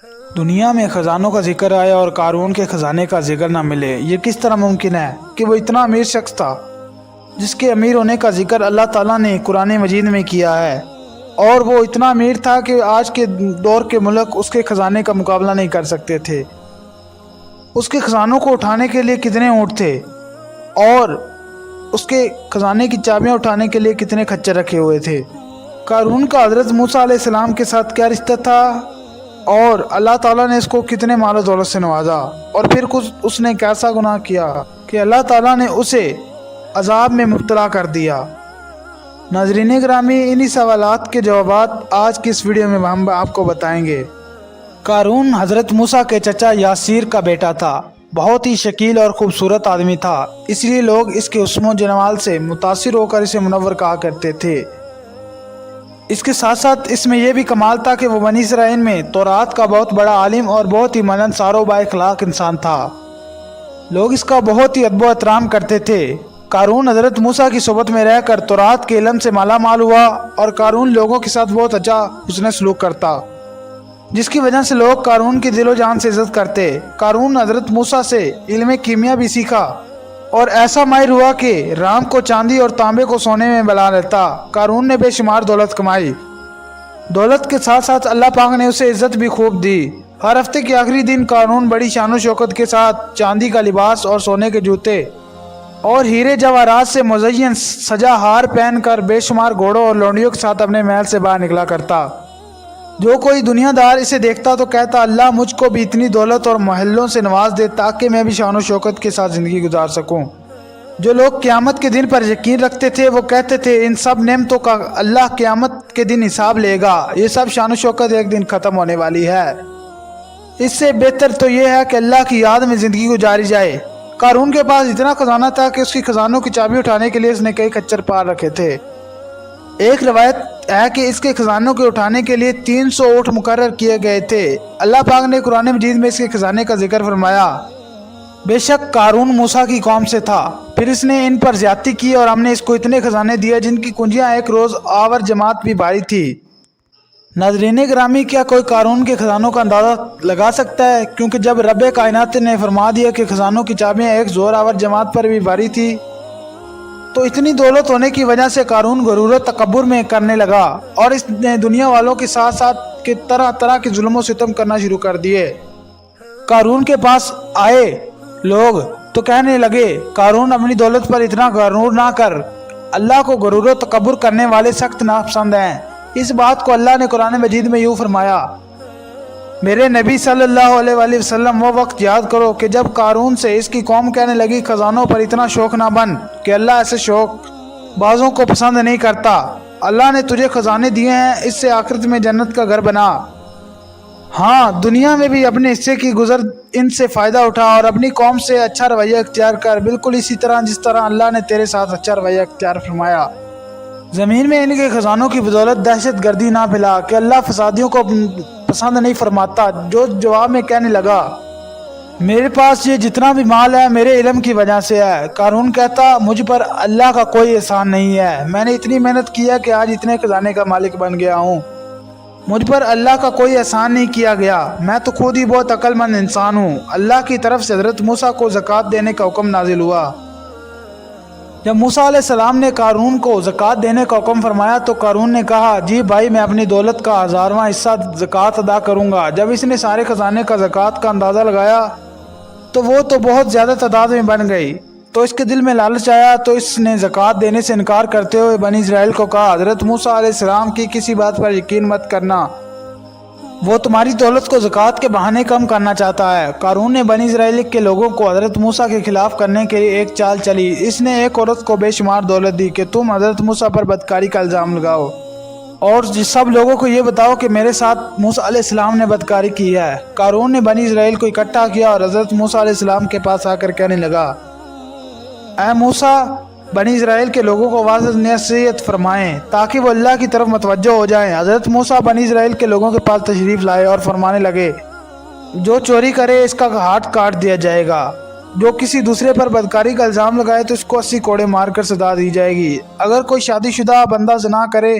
دنیا میں خزانوں کا ذکر آیا اور قارون کے خزانے کا ذکر نہ ملے، یہ کس طرح ممکن ہے کہ وہ اتنا امیر شخص تھا جس کے امیر ہونے کا ذکر اللہ تعالیٰ نے قرآن مجید میں کیا ہے، اور وہ اتنا امیر تھا کہ آج کے دور کے ملک اس کے خزانے کا مقابلہ نہیں کر سکتے تھے۔ اس کے خزانوں کو اٹھانے کے لیے کتنے اونٹ تھے اور اس کے خزانے کی چابیاں اٹھانے کے لیے کتنے خچر رکھے ہوئے تھے۔ قارون کا حضرت موسیٰ علیہ السلام کے ساتھ کیا رشتہ تھا اور اللہ تعالیٰ نے اس کو کتنے مال و دولت سے نوازا، اور پھر کچھ اس نے کیسا گناہ کیا کہ اللہ تعالیٰ نے اسے عذاب میں مبتلا کر دیا۔ ناظرین گرامی، انہی سوالات کے جوابات آج کی اس ویڈیو میں ہم آپ کو بتائیں گے۔ قارون حضرت موسیٰ کے چچا یاسیر کا بیٹا تھا، بہت ہی شکیل اور خوبصورت آدمی تھا، اس لیے لوگ اس کے حسن و جمال سے متاثر ہو کر اسے منور کہا کرتے تھے۔ اس کے ساتھ ساتھ اس میں یہ بھی کمال تھا کہ وہ بنی اسرائیل میں تورات کا بہت بڑا عالم اور بہت ہی ملنسار و با اخلاق انسان تھا۔ لوگ اس کا بہت ہی ادب و احترام کرتے تھے۔ قارون حضرت موسیٰ کی صحبت میں رہ کر تورات کے علم سے مالا مال ہوا، اور قارون لوگوں کے ساتھ بہت اچھا حسن سلوک کرتا، جس کی وجہ سے لوگ قارون کی دل و جان سے عزت کرتے۔ قارون حضرت موسیٰ سے علم کیمیا بھی سیکھا اور ایسا ماہر ہوا کہ رام کو چاندی اور تانبے کو سونے میں ملا لیتا۔ قارون نے بے شمار دولت کمائی۔ دولت کے ساتھ ساتھ اللہ پاک نے اسے عزت بھی خوب دی۔ ہر ہفتے کے آخری دن قارون بڑی شان و شوکت کے ساتھ چاندی کا لباس اور سونے کے جوتے اور ہیرے جواہرات سے مزین سجا ہار پہن کر بے شمار گھوڑوں اور لونڈیوں کے ساتھ اپنے محل سے باہر نکلا کرتا۔ جو کوئی دنیا دار اسے دیکھتا تو کہتا، اللہ مجھ کو بھی اتنی دولت اور محلوں سے نواز دے تاکہ میں بھی شان و شوکت کے ساتھ زندگی گزار سکوں۔ جو لوگ قیامت کے دن پر یقین رکھتے تھے وہ کہتے تھے، ان سب نعمتوں کا اللہ قیامت کے دن حساب لے گا، یہ سب شان و شوکت ایک دن ختم ہونے والی ہے، اس سے بہتر تو یہ ہے کہ اللہ کی یاد میں زندگی گزاری جائے۔ قارون کے پاس اتنا خزانہ تھا کہ اس کی خزانوں کی چابی اٹھانے کے لیے اس نے کئی خچر پار رکھے تھے۔ ایک روایت ہے کہ اس کے خزانوں کے اٹھانے کے لیے 300 اونٹ مقرر کیے گئے تھے۔ اللہ پاک نے قرآن مجید میں اس کے خزانے کا ذکر فرمایا، بے شک قارون موسیٰ کی قوم سے تھا، پھر اس نے ان پر زیادتی کی اور ہم نے اس کو اتنے خزانے دیے جن کی کنجیاں ایک روز آور جماعت بھی بھاری تھی۔ ناظرین گرامی، کیا کوئی قارون کے خزانوں کا اندازہ لگا سکتا ہے؟ کیونکہ جب رب کائنات نے فرما دیا کہ خزانوں کی چابیاں ایک زور آور جماعت پر بھی بھاری تھی، تو اتنی دولت ہونے کی وجہ سے قارون غرور و تکبر میں کرنے لگا اور اس نے دنیا والوں کے ساتھ ساتھ کے طرح طرح کے ظلم و ستم کرنا شروع کر دیے۔ قارون کے پاس آئے لوگ تو کہنے لگے، قارون اپنی دولت پر اتنا غرور نہ کر، اللہ کو غرور و تکبر کرنے والے سخت ناپسند ہیں۔ اس بات کو اللہ نے قرآن مجید میں یوں فرمایا، میرے نبی صلی اللہ علیہ وآلہ وسلم وہ وقت یاد کرو کہ جب قارون سے اس کی قوم کہنے لگی، خزانوں پر اتنا شوق نہ بن کہ اللہ ایسے شوق بازوں کو پسند نہیں کرتا۔ اللہ نے تجھے خزانے دیے ہیں، اس سے آخرت میں جنت کا گھر بنا، ہاں دنیا میں بھی اپنے حصے کی گزر ان سے فائدہ اٹھا اور اپنی قوم سے اچھا رویہ اختیار کر، بالکل اسی طرح جس طرح اللہ نے تیرے ساتھ اچھا رویہ اختیار فرمایا۔ زمین میں ان کے خزانوں کی بدولت دہشت گردی نہ پھیلا کہ اللہ فسادیوں کو پسند نہیں فرماتا۔ جو جواب میں کہنے لگا، میرے پاس یہ جتنا بھی مال ہے میرے علم کی وجہ سے ہے۔ قارون کہتا، مجھ پر اللہ کا کوئی احسان نہیں ہے، میں نے اتنی محنت کی ہے کہ آج اتنے خزانے کا مالک بن گیا ہوں، مجھ پر اللہ کا کوئی احسان نہیں کیا گیا، میں تو خود ہی بہت عقل مند انسان ہوں۔ اللہ کی طرف سے حضرت موسیٰ کو زکوٰۃ دینے کا حکم نازل ہوا۔ جب موسیٰ علیہ السلام نے قارون کو زکوٰۃ دینے کا حکم فرمایا تو قارون نے کہا، جی بھائی، میں اپنی دولت کا 1000واں حصہ زکوٰۃ ادا کروں گا۔ جب اس نے سارے خزانے کا زکوٰۃ کا اندازہ لگایا تو وہ تو بہت زیادہ تعداد میں بن گئی، تو اس کے دل میں لالچ آیا، تو اس نے زکوٰۃ دینے سے انکار کرتے ہوئے بنی اسرائیل کو کہا، حضرت موسیٰ علیہ السلام کی کسی بات پر یقین مت کرنا، وہ تمہاری دولت کو زکوٰۃ کے بہانے کم کرنا چاہتا ہے۔ قارون نے بنی اسرائیل کے لوگوں کو حضرت موسیٰ کے خلاف کرنے کے لیے ایک چال چلی۔ اس نے ایک عورت کو بے شمار دولت دی کہ تم حضرت موسیٰ پر بدکاری کا الزام لگاؤ اور سب لوگوں کو یہ بتاؤ کہ میرے ساتھ موسیٰ علیہ السلام نے بدکاری کی ہے۔ قارون نے بنی اسرائیل کو اکٹھا کیا اور حضرت موسیٰ علیہ السلام کے پاس آ کر کہنے لگا، اے موسیٰ، بنی اسرائیل کے لوگوں کو واضح نصیحت فرمائیں تاکہ وہ اللہ کی طرف متوجہ ہو جائیں۔ حضرت موسیٰ بنی اسرائیل کے لوگوں کے پاس تشریف لائے اور فرمانے لگے، جو چوری کرے اس کا ہاتھ کاٹ دیا جائے گا، جو کسی دوسرے پر بدکاری کا الزام لگائے تو اس کو 80 کوڑے مار کر سزا دی جائے گی، اگر کوئی شادی شدہ بندہ زنا کرے